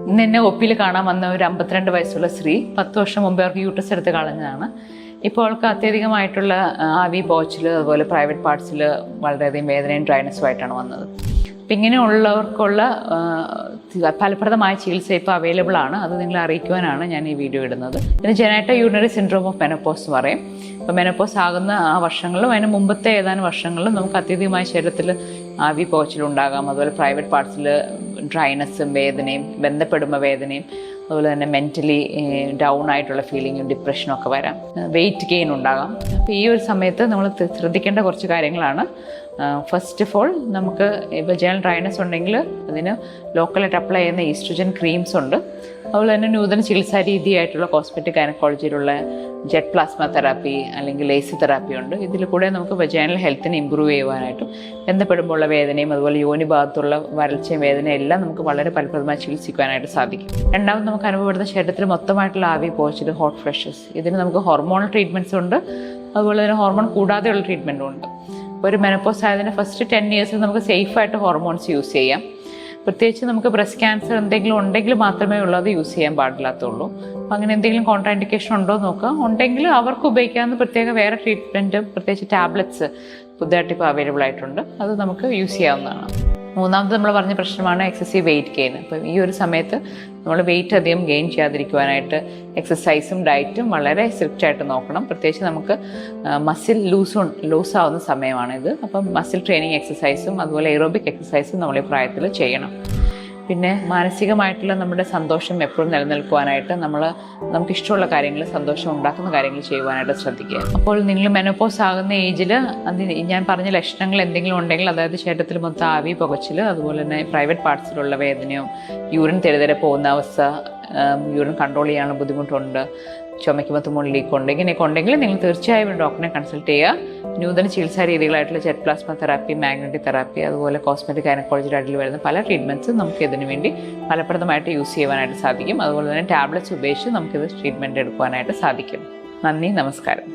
ഇന്ന് എന്നെ ഒപ്പിയിൽ കാണാൻ വന്ന ഒരു 52 വയസ്സുള്ള സ്ത്രീ 10 വർഷം മുമ്പേ അവർക്ക് യൂട്രസ് എടുത്ത് കളഞ്ഞതാണ്. ഇപ്പോൾ അവൾക്ക് അത്യധികമായിട്ടുള്ള ആവി പോച്ചിൽ അതുപോലെ പ്രൈവറ്റ് പാർട്സിൽ വളരെയധികം വേദനയും ഡ്രൈനസ്സും ആയിട്ടാണ് വന്നത്. അപ്പം ഇങ്ങനെയുള്ളവർക്കുള്ള ഫലപ്രദമായ ചികിത്സ ഇപ്പോൾ അവൈലബിൾ ആണ്. അത് നിങ്ങളെ അറിയിക്കുവാനാണ് ഞാൻ ഈ വീഡിയോ ഇടുന്നത്. ഇതിന് genital urinary syndrome of menopause എന്ന് പറയും. അപ്പോൾ മെനോപോസ് ആകുന്ന ആ വർഷങ്ങളിലും അതിന് മുമ്പത്തെ ഏതാനും വർഷങ്ങളിലും നമുക്ക് അത്യധികമായ ശരീരത്തിൽ ആവി പോച്ചിലുണ്ടാകാം. അതുപോലെ പ്രൈവറ്റ് പാർട്സിൽ ഡ്രൈനസ്സും വേദനയും, ബന്ധപ്പെടുമ്പോൾ വേദനയും, അതുപോലെ തന്നെ മെൻ്റലി ഡൗൺ ആയിട്ടുള്ള ഫീലിങ്ങും ഡിപ്രഷനും ഒക്കെ വരാം. വെയിറ്റ് ഗെയിൻ ഉണ്ടാകാം. അപ്പോൾ ഈ ഒരു സമയത്ത് നമ്മൾ ശ്രദ്ധിക്കേണ്ട കുറച്ച് കാര്യങ്ങളാണ്. ഫസ്റ്റ് ഓഫ് ഓൾ, നമുക്ക് ഇപ്പോൾ ജനറൽ ഡ്രൈനസ് ഉണ്ടെങ്കിൽ അതിന് ലോക്കലായിട്ട് അപ്ലൈ ചെയ്യുന്ന ഈസ്ട്രജൻ ക്രീംസ് ഉണ്ട്. അതുപോലെ തന്നെ നൂതന ചികിത്സാ രീതിയായിട്ടുള്ള കോസ്മെറ്റിക് ഗൈനക്കോളജിയിലുള്ള ജെറ്റ് പ്ലാസ്മ തെറാപ്പി അല്ലെങ്കിൽ ലേസർ തെറാപ്പി ഉണ്ട്. ഇതിൽ കൂടെ നമുക്ക് വജൈനൽ ഹെൽത്തിനെ ഇമ്പ്രൂവ് ചെയ്യുവാനായിട്ടും ബന്ധപ്പെടുമ്പോൾ ഉള്ള വേദനയും അതുപോലെ യോനി ഭാഗത്തുള്ള വരൾച്ചയും വേദനയും എല്ലാം നമുക്ക് വളരെ ഫലപ്രദമായി ചികിത്സിക്കുവാനായിട്ട് സാധിക്കും. രണ്ടാമത് നമുക്ക് അനുഭവപ്പെടുന്ന ശരീരത്തിൽ മൊത്തമായിട്ടുള്ള ആവി പോച്ചിൽ, ഹോട്ട് ഫ്ലഷസ്, ഇതിന് നമുക്ക് ഹോർമോണൽ ട്രീറ്റ്മെൻറ്റ്സ് ഉണ്ട്. അതുപോലെ തന്നെ ഹോർമോൺ കൂടാതെയുള്ള ട്രീറ്റ്മെൻറ്റും ഉണ്ട്. ഒരു മെനോപോസ് ആയതിന് ഫസ്റ്റ് 10 ഇയേഴ്സിൽ നമുക്ക് സേഫായിട്ട് ഹോർമോൺസ് യൂസ് ചെയ്യാം. പ്രത്യേകിച്ച് നമുക്ക് ബ്രസ്റ്റ് ക്യാൻസർ എന്തെങ്കിലും ഉണ്ടെങ്കിൽ മാത്രമേ ഉള്ളത് യൂസ് ചെയ്യാൻ പാടില്ലാത്തുള്ളൂ. അപ്പം അങ്ങനെ എന്തെങ്കിലും കോൺട്രാ ഇൻഡിക്കേഷൻ ഉണ്ടോ എന്ന് നോക്കുക. ഉണ്ടെങ്കിൽ അവർക്ക് ഉപയോഗിക്കാവുന്ന പ്രത്യേക വേറെ ട്രീറ്റ്മെൻറ്റ്, പ്രത്യേകിച്ച് ടാബ്ലറ്റ്സ് പുതിയതായിട്ട് ഇപ്പോൾ അവൈലബിൾ ആയിട്ടുണ്ട്. അത് നമുക്ക് യൂസ് ചെയ്യാവുന്നതാണ്. മൂന്നാമത് നമ്മൾ പറഞ്ഞ പ്രശ്നമാണ് എക്സസീവ് വെയിറ്റ് ഗെയിൻ. അപ്പം ഈ ഒരു സമയത്ത് നമ്മൾ വെയിറ്റ് അധികം ഗെയിൻ ചെയ്യാതിരിക്കുവാനായിട്ട് എക്സസൈസും ഡയറ്റും വളരെ സ്ട്രിക്റ്റായിട്ട് നോക്കണം. പ്രത്യേകിച്ച് നമുക്ക് മസിൽ ലൂസാവുന്ന സമയമാണിത്. അപ്പം മസിൽ ട്രെയിനിങ് എക്സസൈസും അതുപോലെ എയറോബിക് എക്സസൈസും നമ്മൾ ഈ പ്രായത്തിൽ ചെയ്യണം. പിന്നെ മാനസികമായിട്ടുള്ള നമ്മുടെ സന്തോഷം എപ്പോഴും നിലനിൽക്കുവാനായിട്ട് നമുക്ക് ഇഷ്ടമുള്ള കാര്യങ്ങൾ, സന്തോഷം ഉണ്ടാക്കുന്ന കാര്യങ്ങൾ ചെയ്യുവാനായിട്ട് ശ്രദ്ധിക്കുക. അപ്പോൾ നിങ്ങൾ മെനോപോസ് ആകുന്ന ഏജിൽ ഞാൻ പറഞ്ഞ ലക്ഷണങ്ങൾ എന്തെങ്കിലും ഉണ്ടെങ്കിൽ, അതായത് ശരീരത്തിൽ മൊത്തം ആവി പുകച്ചിൽ, അതുപോലെ തന്നെ പ്രൈവറ്റ് പാർട്സിലുള്ള വേദനയോ, യൂറിൻ തെരുതെരെ പോകുന്ന അവസ്ഥ, യൂറിൻ കൺട്രോൾ ചെയ്യാനുള്ള ബുദ്ധിമുട്ടുണ്ട്, ചുമയ്ക്കുമ്പോൾ തുമ്മുള്ള ലീക്കുണ്ട്, ഇങ്ങനെയൊക്കെ ഉണ്ടെങ്കിൽ നിങ്ങൾ തീർച്ചയായും ഒരു ഡോക്ടറിനെ കൺസൾട്ട് ചെയ്യുക. നൂതന ചികിത്സാ രീതികളായിട്ടുള്ള jet plasma therapy, magnetic therapy, അതുപോലെ കോസ്മെറ്റിക് ഗൈനക്കോളജിയുടെ അടിയിൽ വരുന്ന പല ട്രീറ്റ്മെൻറ്റ്സും നമുക്ക് ഇതിനു വേണ്ടി ഫലപ്രദമായിട്ട് യൂസ് ചെയ്യുവാനായിട്ട് സാധിക്കും. അതുപോലെ തന്നെ ടാബ്ലറ്റ്സ് ഉപയോഗിച്ച് നമുക്കിത് ട്രീറ്റ്മെൻറ്റ് എടുക്കുവാനായിട്ട് സാധിക്കും. നന്ദി, നമസ്കാരം.